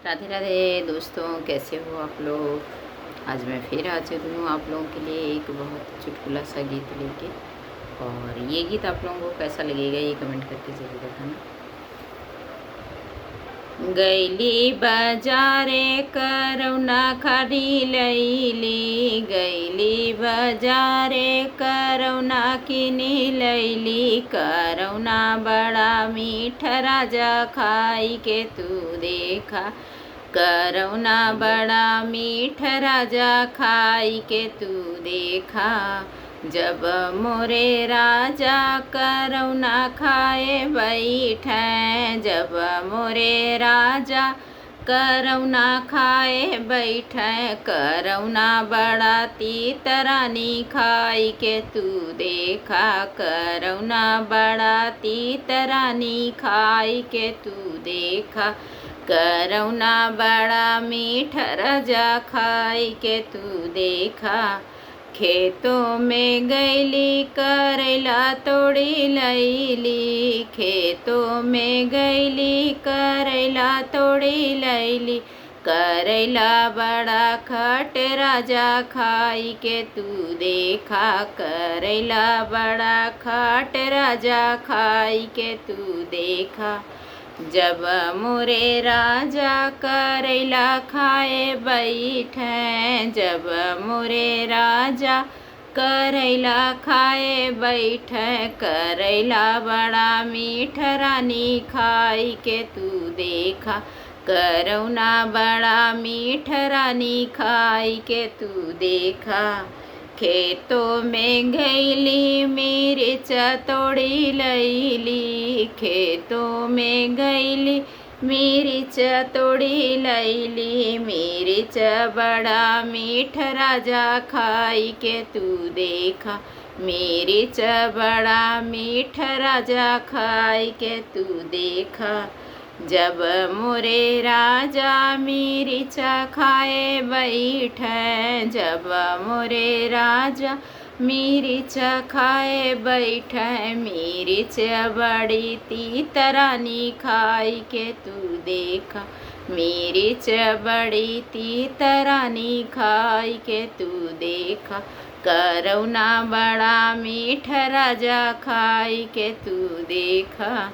राधे राधे दोस्तों, कैसे हो आप लोग। आज मैं फिर आ चुकी हूँ आप लोगों के लिए एक बहुत चुटकुला सा गीत लेके। और ये गीत आप लोगों को कैसा लगेगा ये कमेंट करके ज़रूर बताना। गैली बाजारे करौना खरी लैली, गैली बाजारे करौना किनी लैली। करौना बड़ा मीठ राजा खाई के तू देखा। करौना बड़ा मीठ राजा खाई के तू देखा। जब मोरे राजा करौना खाए बैठे, जब मोरे राजा करौना खाए बैठे। करौना बड़ा तीतरानी खाई के तू देखा। करौना बड़ा तीतरानी खाई के तू देखा। करौना बड़ा मीठ राजा खाई के तू देखा। खेतों में गैली करेला तोड़ी लैली, खेतों में गैली करेला तोड़ी लैली। करेला बड़ा खट राजा खाई के तू देखा। करेला बड़ा खट राजा खाई के तू देखा। जब मोरे राजा करेला खाए बैठे, जब मोरे राजा करेला खाए बैठे। करेला बड़ा मीठ रानी खाई के तू देखा। करौना बड़ा मीठ रानी खाई के तू देखा। खेतों में गैली मिर्च तोड़ी लैली, खेतों में गैली मिर्च तोड़ी लैली। मिर्च बड़ा मीठ राजा खाई के तू देखा। मिर्च बड़ा मीठ राजा खाई के तू देखा। जब मोरे राजा मिर्च खाए बैठे, जब मोरे राजा मिर्च खाए बैठे। मिर्च बड़ी तीतरानी खाई के तू देखा। मिर्च बड़ी तीतरानी खाई के तू देखा। करौना बड़ा मीठ राजा खाई के तू देखा।